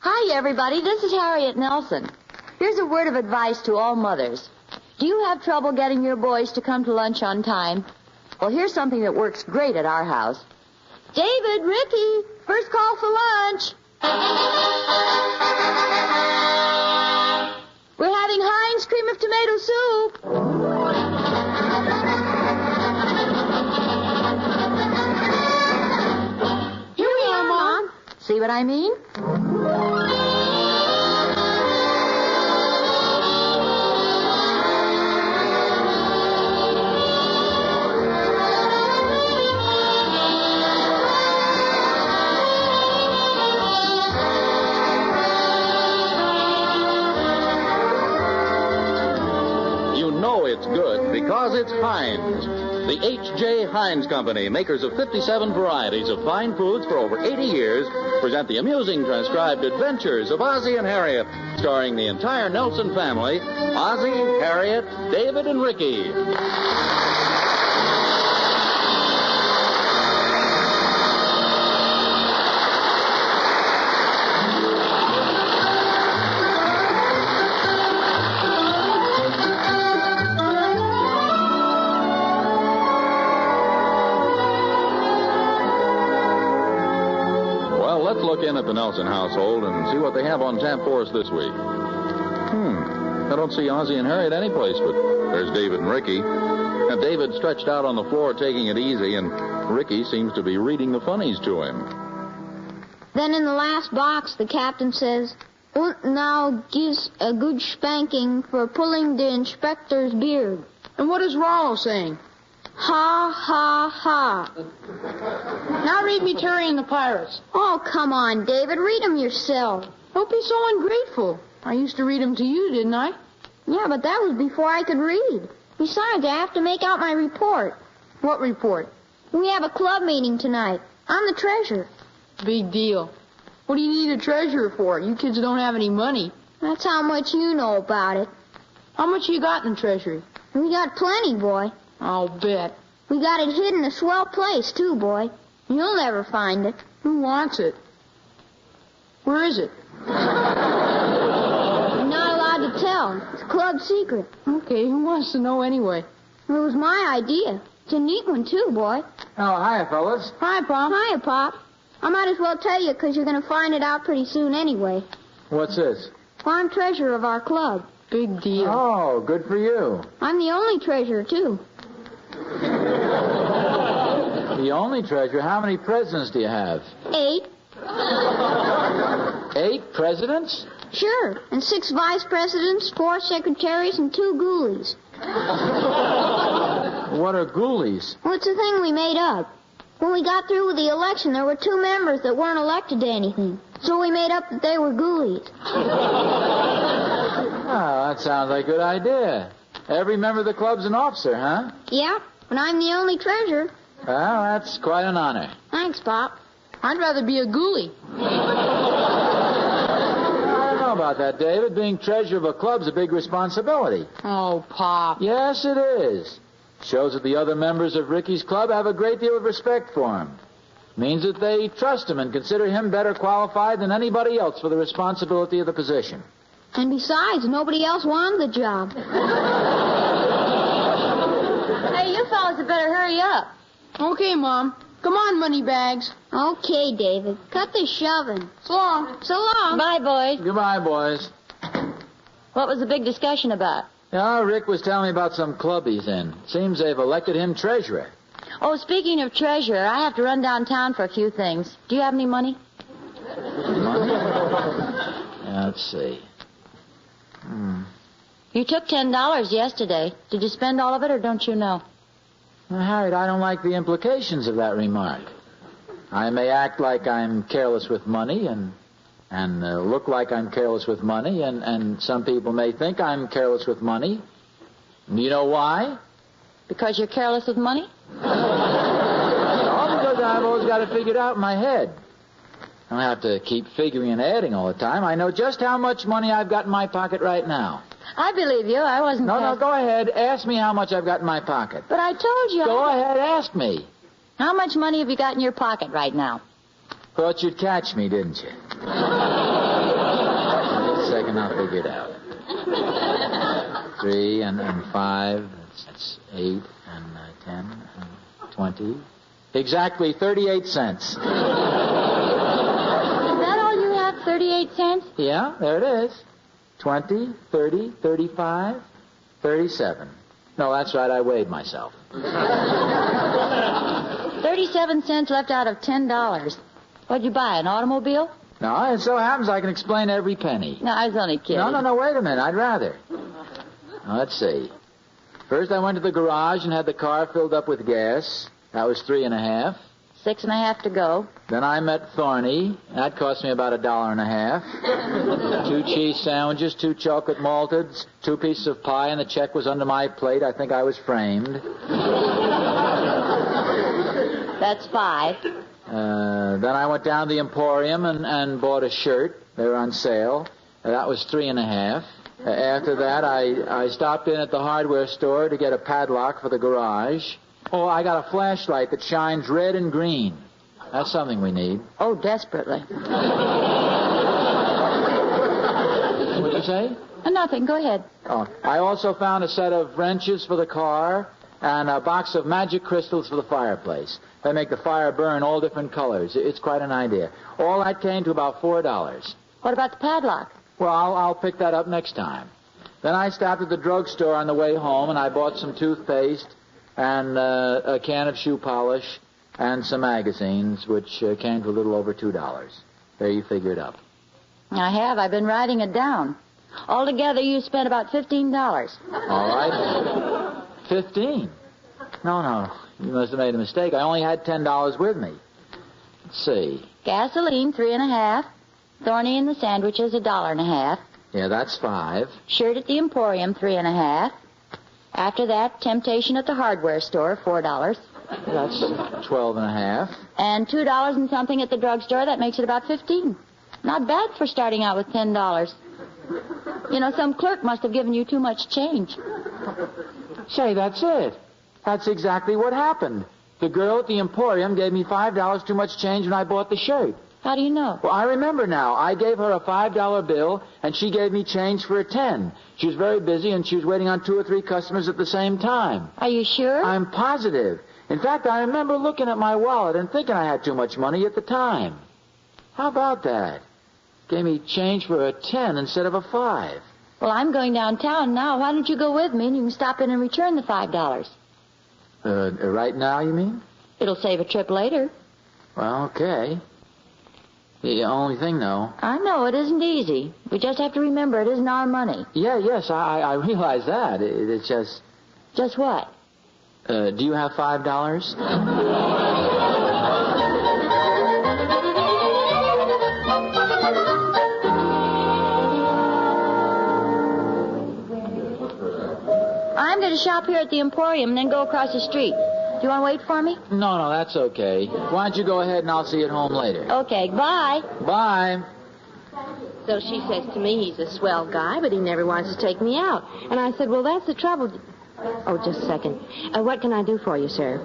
Hi, everybody. This is Harriet Nelson. Here's a word of advice to all mothers. Do you have trouble getting your boys to come to lunch on time? Well, here's something that works great at our house. David, Ricky, first call for lunch. We're having Heinz cream of tomato soup. Here we are, Mom. See what I mean? It's good because it's Heinz. The H.J. Heinz Company, makers of 57 varieties of fine foods for over 80 years, present the amusing transcribed adventures of Ozzie and Harriet, starring the entire Nelson family, Ozzie, Harriet, David, and Ricky. Let's look in at the Nelson household and see what they have on tap for us this week. I don't see Ozzie and Harriet anyplace, but there's David and Ricky. Now, David stretched out on the floor taking it easy, and Ricky seems to be reading the funnies to him. Then in the last box, the captain says, "Und now gives a good spanking for pulling the inspector's beard." And what is Rollo saying? Ha, ha, ha. Now read me Terry and the Pirates. Oh, come on, David. Read them yourself. Don't be so ungrateful. I used to read them to you, didn't I? Yeah, but that was before I could read. Besides, I have to make out my report. What report? We have a club meeting tonight. I'm the treasurer. Big deal. What do you need a treasurer for? You kids don't have any money. That's how much you know about it. How much you got in the treasury? We got plenty, boy. I'll bet. We got it hid in a swell place, too, boy. You'll never find it. Who wants it? Where is it? You're not allowed to tell. It's a club secret. Okay, who wants to know anyway? It was my idea. It's a neat one, too, boy. Oh, hiya, fellas. Hi, Pop. Hiya, Pop. I might as well tell you because you're going to find it out pretty soon anyway. What's this? Well, I'm treasurer of our club. Big deal. Oh, good for you. I'm the only treasurer, too. The only treasurer? How many presidents do you have? 8. 8 presidents? Sure. And 6 vice presidents, 4 secretaries, and 2 ghoulies. What are ghoulies? Well, it's a thing we made up. When we got through with the election, there were 2 members that weren't elected to anything. So we made up that they were ghoulies. Oh, that sounds like a good idea. Every member of the club's an officer, huh? Yeah, but I'm the only treasurer. Well, that's quite an honor. Thanks, Pop. I'd rather be a ghoulie. I don't know about that, David. Being treasurer of a club's a big responsibility. Oh, Pop. Yes, it is. Shows that the other members of Ricky's club have a great deal of respect for him. Means that they trust him and consider him better qualified than anybody else for the responsibility of the position. And besides, nobody else wanted the job. Hey, you fellas had better hurry up. Okay, Mom. Come on, moneybags. Okay, David. Cut the shoving. So long. So long. Bye, boys. Goodbye, boys. What was the big discussion about? Yeah, Rick was telling me about some club he's in. Seems they've elected him treasurer. Oh, speaking of treasurer, I have to run downtown for a few things. Do you have any money? Money? Yeah, let's see. You took $10 yesterday. Did you spend all of it, or don't you know? Well, Harriet, I don't like the implications of that remark. I may act like I'm careless with money and look like I'm careless with money, and some people may think I'm careless with money. Do you know why? Because you're careless with money? All because I've always got it figured out in my head. I don't have to keep figuring and adding all the time. I know just how much money I've got in my pocket right now. I believe you. I wasn't... No, go ahead. Ask me how much I've got in my pocket. But I told you... Go ahead, ask me. How much money have you got in your pocket right now? Thought you'd catch me, didn't you? second, I'll figure it out. 3 and 5, that's 8 and 10 and 20. Exactly 38 cents. Is that all you have, 38 cents? Yeah, there it is. 20, 30, 35, 37. No, that's right, I weighed myself. 37 cents left out of $10. What'd you buy, an automobile? No, it so happens I can explain every penny. No, I was only kidding. No, wait a minute, I'd rather. Now, let's see. First I went to the garage and had the car filled up with gas. That was 3.5. 6.5 to go. Then I met Thorny. That cost me about $1.50. 2 cheese sandwiches, 2 chocolate malteds, 2 pieces of pie, and the check was under my plate. I think I was framed. That's 5. Then I went down to the Emporium and bought a shirt. They were on sale. That was 3.5. After that, I stopped in at the hardware store to get a padlock for the garage. Oh, I got a flashlight that shines red and green. That's something we need. Oh, desperately. What'd you say? Nothing. Go ahead. Oh, I also found a set of wrenches for the car and a box of magic crystals for the fireplace. They make the fire burn all different colors. It's quite an idea. All that came to about $4. What about the padlock? Well, I'll pick that up next time. Then I stopped at the drugstore on the way home, and I bought some toothpaste and a can of shoe polish and some magazines, which came to a little over $2. There, you figure it up. I have. I've been writing it down. Altogether, you spent about $15. All right. 15? No. You must have made a mistake. I only had $10 with me. Let's see. Gasoline, 3.5. Thorny and the sandwiches, $1.50. Yeah, that's 5. Shirt at the Emporium, 3.5. After that, temptation at the hardware store, $4. That's 12.5. And $2 and something at the drugstore. That makes it about 15. Not bad for starting out with $10. You know, some clerk must have given you too much change. Say, that's it. That's exactly what happened. The girl at the Emporium gave me $5 too much change when I bought the shirt. How do you know? Well, I remember now. I gave her a $5 bill, and she gave me change for a 10. She was very busy, and she was waiting on 2 or 3 customers at the same time. Are you sure? I'm positive. In fact, I remember looking at my wallet and thinking I had too much money at the time. How about that? Gave me change for a 10 instead of a 5. Well, I'm going downtown now. Why don't you go with me, and you can stop in and return the $5. Right now, you mean? It'll save a trip later. Well, okay. The only thing, though... I know, it isn't easy. We just have to remember it isn't our money. Yes, I realize that. It's just... Just what? Do you have $5? I'm going to shop here at the Emporium and then go across the street. Do you want to wait for me? No, that's okay. Why don't you go ahead and I'll see you at home later. Okay, bye. Bye. So she says to me, he's a swell guy, but he never wants to take me out. And I said, well, that's the trouble. Oh, just a second. What can I do for you, sir?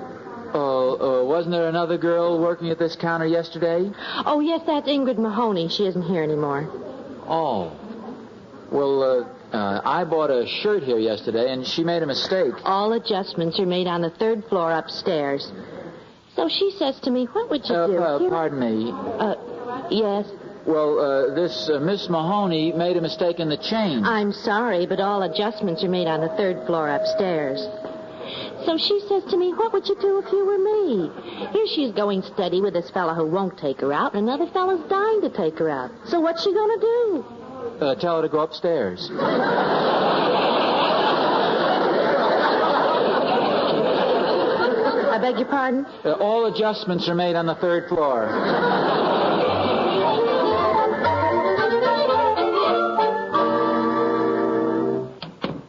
Wasn't there another girl working at this counter yesterday? Oh, yes, that's Ingrid Mahoney. She isn't here anymore. Oh. Well, I bought a shirt here yesterday, and she made a mistake. All adjustments are made on the 3rd floor upstairs. So she says to me, what would you do? Pardon me. Yes? Well, this Miss Mahoney made a mistake in the change. I'm sorry, but all adjustments are made on the 3rd floor upstairs. So she says to me, what would you do if you were me? Here she's going steady with this fella who won't take her out, and another fella's dying to take her out. So what's she going to do? Tell her to go upstairs. I beg your pardon? All adjustments are made on the 3rd floor.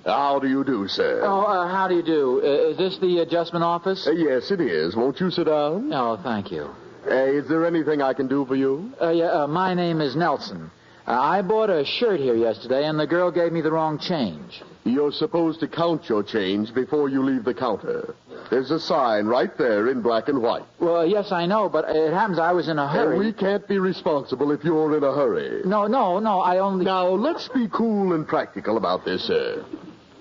How do you do, sir? How do you do? Is this the adjustment office? Yes, it is. Won't you sit down? Oh, thank you. Is there anything I can do for you? My name is Nelson. I bought a shirt here yesterday, and the girl gave me the wrong change. You're supposed to count your change before you leave the counter. There's a sign right there in black and white. Well, yes, I know, but it happens I was in a hurry. And we can't be responsible if you're in a hurry. No, I only... Now, let's be cool and practical about this, sir.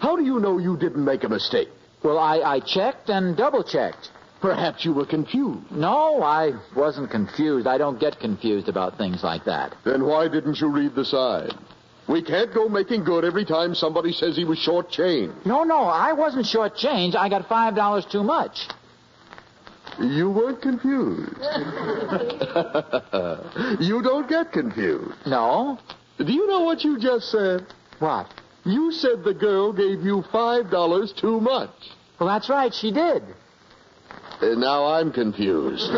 How do you know you didn't make a mistake? Well, I checked and double-checked. Perhaps you were confused. No, I wasn't confused. I don't get confused about things like that. Then why didn't you read the sign? We can't go making good every time somebody says he was short-changed. No, I wasn't short-changed. I got $5 too much. You weren't confused. You don't get confused. No? Do you know what you just said? What? You said the girl gave you $5 too much. Well, that's right, she did. Now I'm confused.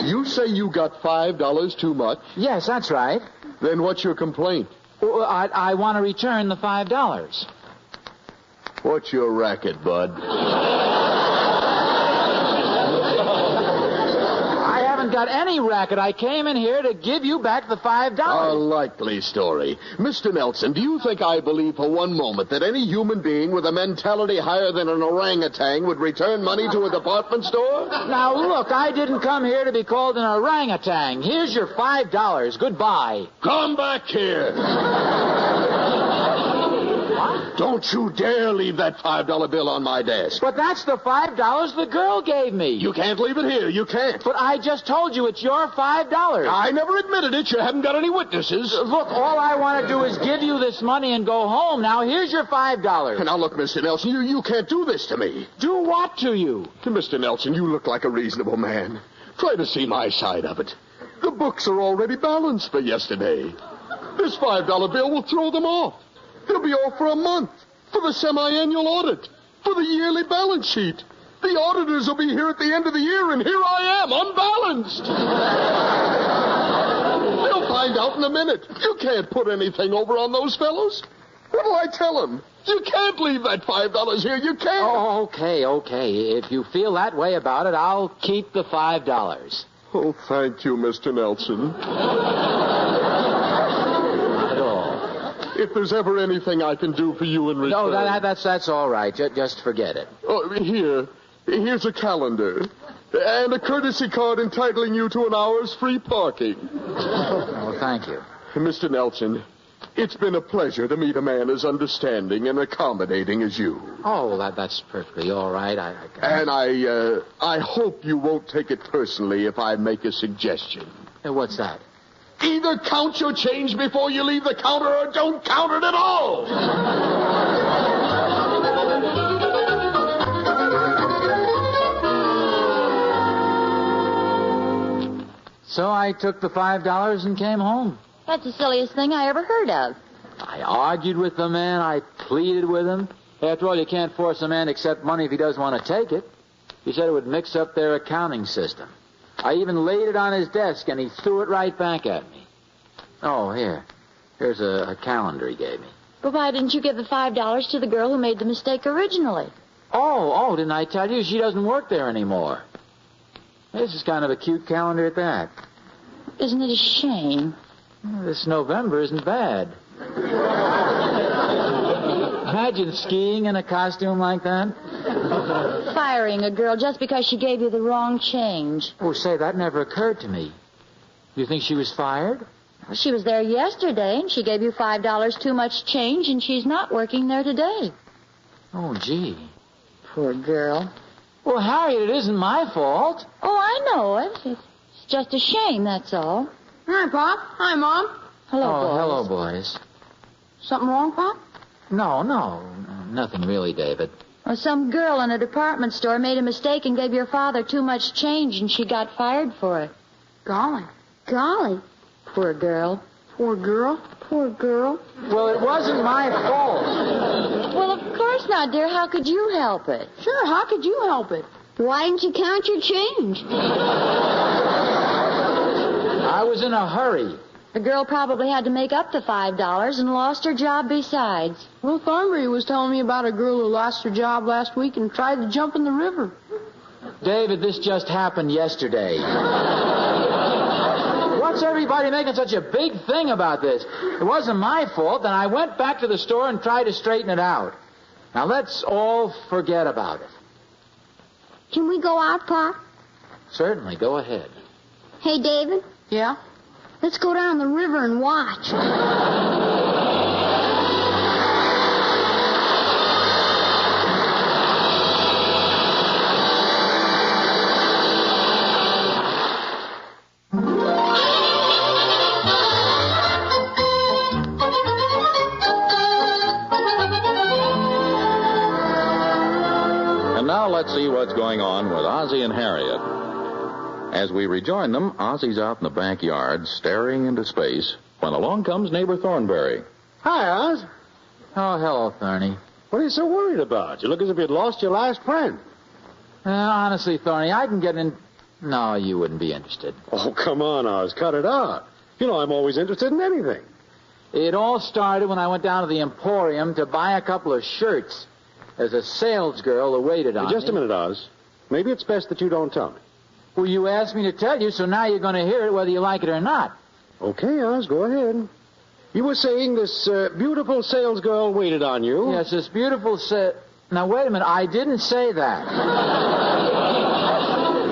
You say you got $5 too much? Yes, that's right. Then what's your complaint? Well, I want to return the $5. What's your racket, bud? I haven't got any racket. I came in here to give you back the $5. A likely story. Mr. Nelson, do you think I believe for one moment that any human being with a mentality higher than an orangutan would return money to a department store? Now, look, I didn't come here to be called an orangutan. Here's your $5. Goodbye. Come back here. Don't you dare leave that $5 bill on my desk. But that's the $5 the girl gave me. You can't leave it here. You can't. But I just told you it's your $5. I never admitted it. You haven't got any witnesses. Look, all I want to do is give you this money and go home. Now, here's your $5. Now, look, Mr. Nelson, you can't do this to me. Do what to you? Mr. Nelson, you look like a reasonable man. Try to see my side of it. The books are already balanced for yesterday. This $5 bill will throw them off. It'll be off for a month, for the semi-annual audit, for the yearly balance sheet. The auditors will be here at the end of the year, and here I am, unbalanced. They'll find out in a minute. You can't put anything over on those fellows. What'll I tell them? You can't leave that $5 here. You can't. Oh, okay. If you feel that way about it, I'll keep the $5. Oh, thank you, Mr. Nelson. If there's ever anything I can do for you in return... No, that's all right. Just forget it. Oh, here's a calendar. And a courtesy card entitling you to an hour's free parking. Oh, thank you. Mr. Nelson, it's been a pleasure to meet a man as understanding and accommodating as you. Oh, that's perfectly all right. And I hope you won't take it personally if I make a suggestion. What's that? Either count your change before you leave the counter or don't count it at all. So I took the $5 and came home. That's the silliest thing I ever heard of. I argued with the man. I pleaded with him. After all, you can't force a man to accept money if he doesn't want to take it. He said it would mix up their accounting system. I even laid it on his desk, and he threw it right back at me. Oh, here's a calendar he gave me. But why didn't you give the $5 to the girl who made the mistake originally? Oh, didn't I tell you? She doesn't work there anymore. This is kind of a cute calendar at that. Isn't it a shame? This November isn't bad. Imagine skiing in a costume like that. Firing a girl just because she gave you the wrong change. Oh, say, that never occurred to me. You think she was fired? Well, she was there yesterday, and she gave you $5 too much change, and she's not working there today. Oh, gee. Poor girl. Well, Harriet, it isn't my fault. Oh, I know it. It's just a shame, that's all. Hi, Pop. Hi, Mom. Hello, boys. Hello, boys. Something wrong, Pop? No, nothing really, David. Well, some girl in a department store made a mistake and gave your father too much change, and she got fired for it. Golly. Poor girl. Poor girl. Well, it wasn't my fault. Well, of course not, dear. How could you help it? Sure, how could you help it? Why didn't you count your change? I was in a hurry. The girl probably had to make up the $5 and lost her job besides. Well, Thornbury was telling me about a girl who lost her job last week and tried to jump in the river. David, this just happened yesterday. What's everybody making such a big thing about this? It wasn't my fault, and I went back to the store and tried to straighten it out. Now, let's all forget about it. Can we go out, Pa? Certainly, go ahead. Hey, David, Yeah? let's go down the river and watch. And now let's see what's going on with Ozzie and Harriet. As we rejoin them, Ozzie's out in the backyard, staring into space, when along comes neighbor Thornberry. Hi, Oz. Oh, hello, Thorny. What are you so worried about? You look as if you'd lost your last friend. Honestly, Thorny, I can get in... No, you wouldn't be interested. Oh, come on, Oz. Cut it out. You know I'm always interested in anything. It all started when I went down to the Emporium to buy a couple of shirts. There's a salesgirl who waited on me. Just a minute, Oz. Maybe it's best that you don't tell me. Well, you asked me to tell you, so now you're going to hear it whether you like it or not. Okay, Oz, go ahead. You were saying this beautiful salesgirl waited on you. Yes, this beautiful Now, wait a minute. I didn't say that.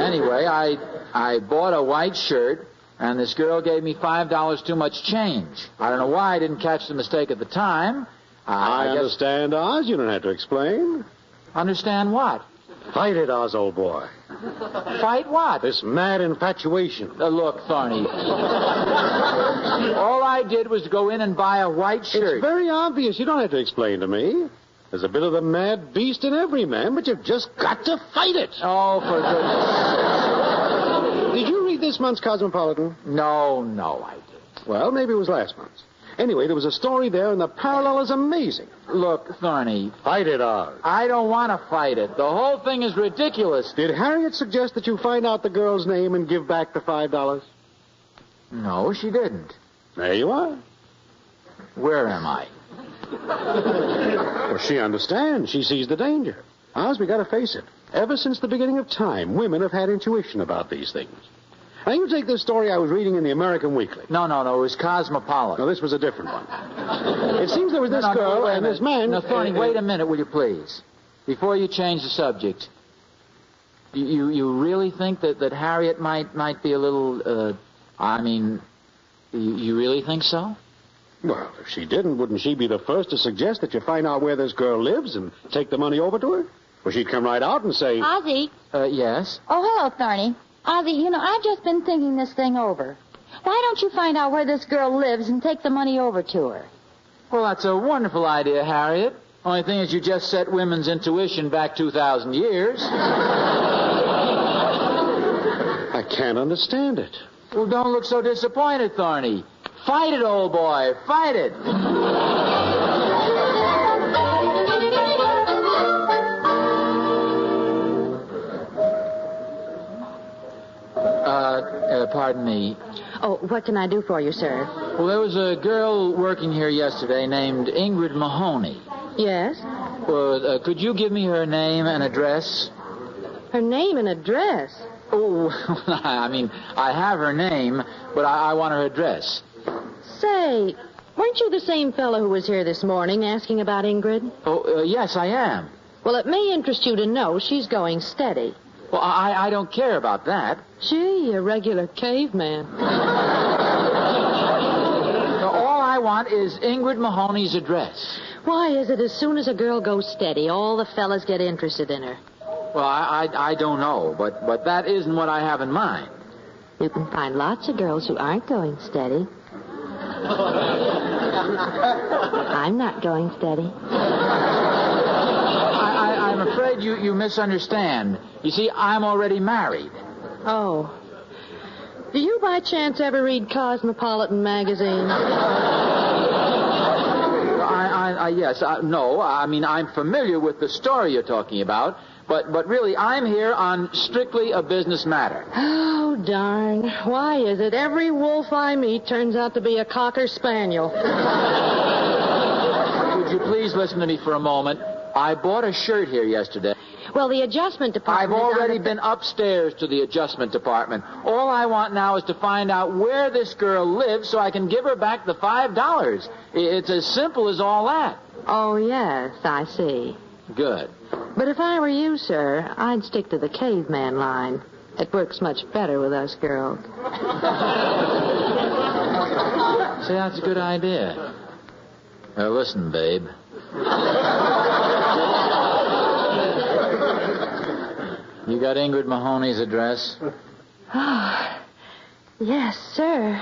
Anyway, I bought a white shirt, and this girl gave me $5 too much change. I don't know why I didn't catch the mistake at the time. I guess... understand, Oz. You don't have to explain. Understand what? Fight it, Oz, old boy. Fight what? This mad infatuation. Look, Thorny. All I did was go in and buy a white shirt. It's very obvious. You don't have to explain to me. There's a bit of the mad beast in every man, but you've just got to fight it. Oh, for goodness. Did you read this month's Cosmopolitan? No, I didn't. Well, maybe it was last month's. Anyway, there was a story there, and the parallel is amazing. Look, Thorny. Fight it, Oz. I don't want to fight it. The whole thing is ridiculous. Did Harriet suggest that you find out the girl's name and give back the $5? No, she didn't. There you are. Where am I? Well, she understands. She sees the danger. Oz, we got to face it. Ever since the beginning of time, women have had intuition about these things. Now, you take this story I was reading in the American Weekly. No, it was Cosmopolitan. No, this was a different one. It seems there was this girl and this man... Now, Thorny, wait a minute, will you please? Before you change the subject, you really think that Harriet might be a little, you really think so? Well, if she didn't, wouldn't she be the first to suggest that you find out where this girl lives and take the money over to her? Well, she'd come right out and say... Ozzie. Yes? Oh, hello, Thorny. Ozzie, I've just been thinking this thing over. Why don't you find out where this girl lives and take the money over to her? Well, that's a wonderful idea, Harriet. Only thing is you just set women's intuition back 2,000 years. I can't understand it. Well, don't look so disappointed, Thorny. Fight it, old boy. Fight it. Pardon me. Oh, what can I do for you, sir? Well, there was a girl working here yesterday named Ingrid Mahoney. Yes? Well, could you give me her name and address? Her name and address? Oh, I have her name, but I want her address. Say, weren't you the same fellow who was here this morning asking about Ingrid? Oh, yes, I am. Well, it may interest you to know she's going steady. Well, I don't care about that. Gee, a regular caveman. All I want is Ingrid Mahoney's address. Why is it as soon as a girl goes steady, all the fellas get interested in her? Well, I don't know, but that isn't what I have in mind. You can find lots of girls who aren't going steady. I'm not going steady. I'm afraid you misunderstand. You see, I'm already married. Oh. Do you by chance ever read Cosmopolitan magazine? Yes. No, I'm familiar with the story you're talking about, but really, I'm here on strictly a business matter. Oh, darn. Why is it every wolf I meet turns out to be a cocker spaniel? Would you please listen to me for a moment? I bought a shirt here yesterday. Well, the adjustment department... I've already been upstairs to the adjustment department. All I want now is to find out where this girl lives so I can give her back the $5. It's as simple as all that. Oh, yes, I see. Good. But if I were you, sir, I'd stick to the caveman line. It works much better with us girls. See, that's a good idea. Listen, babe. You got Ingrid Mahoney's address? Oh, yes, sir.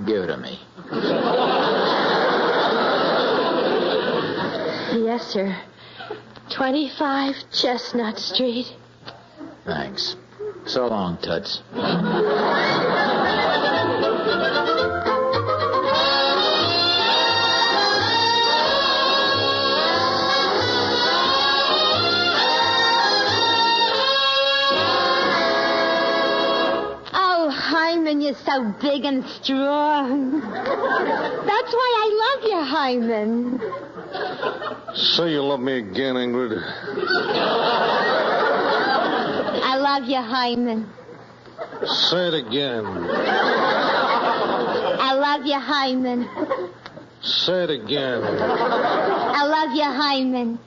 Give it to me. Yes, sir. 25 Chestnut Street. Thanks. So long, Toots. Hyman, you're so big and strong. That's why I love you, Hyman. Say you love me again, Ingrid. I love you, Hyman. Say it again. I love you, Hyman. Say it again. I love you, Hyman.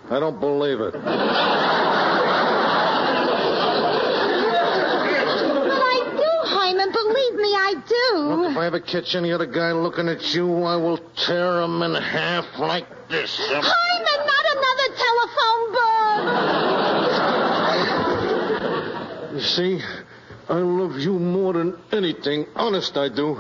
I don't believe it. Believe me, I do. Look, if I ever catch any other guy looking at you, I will tear him in half like this. Hyman, not another telephone book. You see, I love you more than anything. Honest, I do.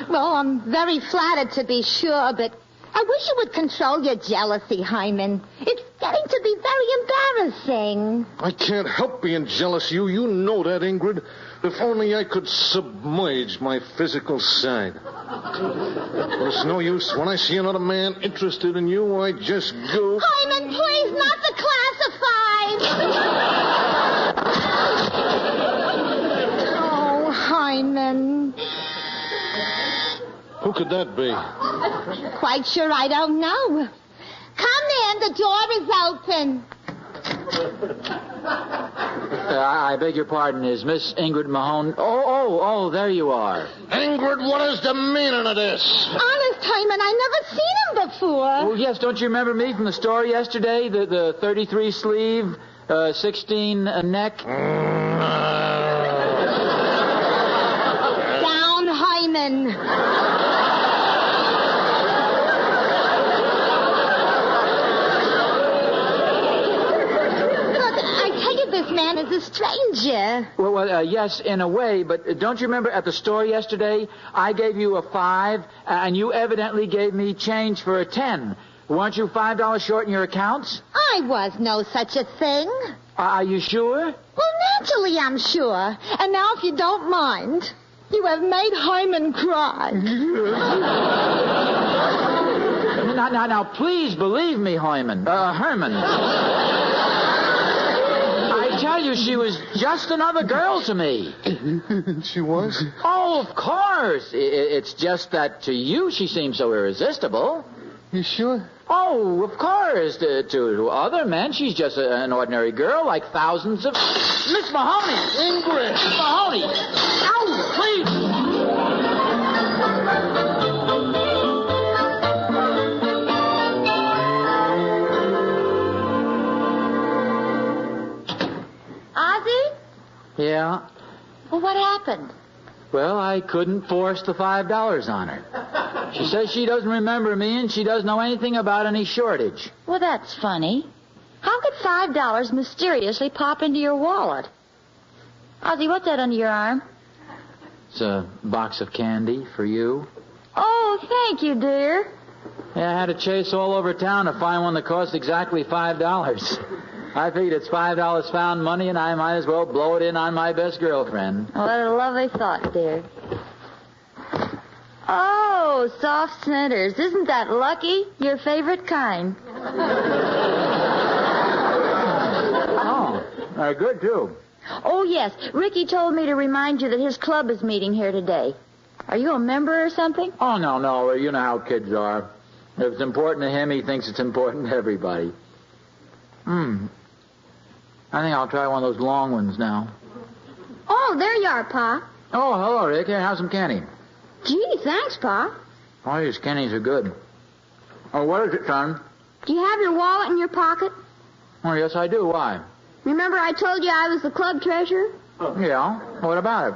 Well, I'm very flattered to be sure, but I wish you would control your jealousy, Hyman. It's getting to be very embarrassing. I can't help being jealous of you. You know that, Ingrid. If only I could submerge my physical side. But it's no use. When I see another man interested in you, I just go... Hyman, please, not the classified. Oh, Hyman. Who could that be? Quite sure I don't know. Come in, the door is open. I beg your pardon. Is Miss Ingrid Mahone... Oh, there you are. Ingrid, what is the meaning of this? Honest, Hyman, I never seen him before. Oh, yes, don't you remember me from the store yesterday? The 33 sleeve, 16 neck? Down, Hyman. This man is a stranger. Well, yes, in a way, but don't you remember at the store yesterday, I gave you a $5, and you evidently gave me change for a $10. Weren't you $5 short in your accounts? I was no such a thing. Are you sure? Well, naturally I'm sure. And now, if you don't mind, you have made Hyman cry. Now, please believe me, Herman. I tell you, she was just another girl to me. She was? Oh, of course. It's just that to you she seems so irresistible. You sure? Oh, of course. To other men, she's just an ordinary girl like thousands of... Miss Mahoney! Ingrid! Miss Mahoney! Ow, please! Yeah? Well, what happened? Well, I couldn't force the $5 on her. She says she doesn't remember me and she doesn't know anything about any shortage. Well, that's funny. How could $5 mysteriously pop into your wallet? Ozzie, what's that under your arm? It's a box of candy for you. Oh, thank you, dear. Yeah, I had to chase all over town to find one that cost exactly $5. I figured it's $5 found money, and I might as well blow it in on my best girlfriend. Oh, what a lovely thought, dear. Oh, soft centers. Isn't that lucky? Your favorite kind. Oh, they're good, too. Oh, yes. Ricky told me to remind you that his club is meeting here today. Are you a member or something? Oh, no. You know how kids are. If it's important to him, he thinks it's important to everybody. I think I'll try one of those long ones now. Oh, there you are, Pa. Oh, hello, Rick. Here, have some candy. Gee, thanks, Pa. Oh, these candies are good. Oh, what is it, son? Do you have your wallet in your pocket? Oh, yes, I do. Why? Remember I told you I was the club treasurer? Yeah. What about it?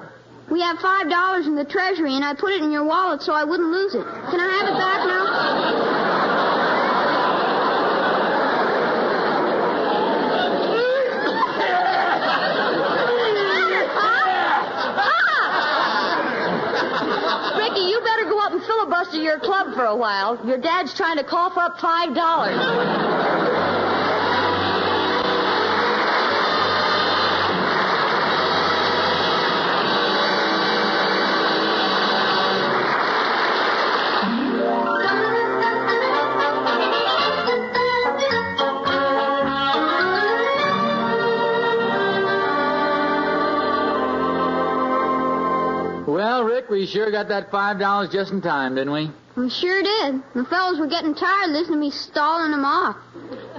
We have $5 in the treasury, and I put it in your wallet so I wouldn't lose it. Can I have it back now? Ricky, you better go up and filibuster your club for a while. Your dad's trying to cough up $5. Well, Rick, we sure got that $5 just in time, didn't we? We sure did. The fellows were getting tired listening to me stalling them off.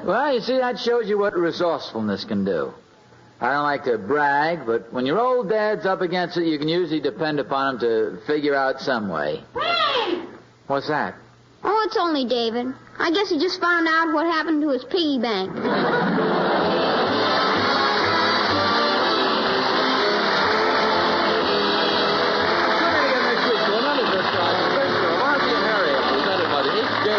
Well, you see, that shows you what resourcefulness can do. I don't like to brag, but when your old dad's up against it, you can usually depend upon him to figure out some way. Hey! What's that? Oh, it's only David. I guess he just found out what happened to his piggy bank.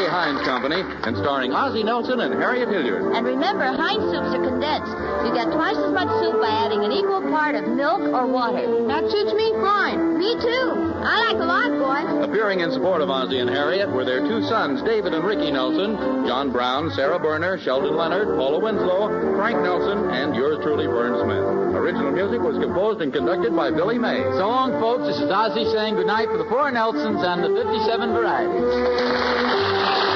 Heinz Company, and starring Ozzie Nelson and Harriet Hilliard. And remember, Heinz soups are condensed. You get twice as much soup by adding an equal part of milk or water. That suits me fine. Me too. I like a lot, boys. Appearing in support of Ozzie and Harriet were their two sons, David and Ricky Nelson, John Brown, Sarah Berner, Sheldon Leonard, Paula Winslow, Frank Nelson, and yours truly, Vern Smith. Original music was composed and conducted by Billy May. So long, folks. This is Ozzie saying goodnight for the 4 Nelsons and the 57 varieties.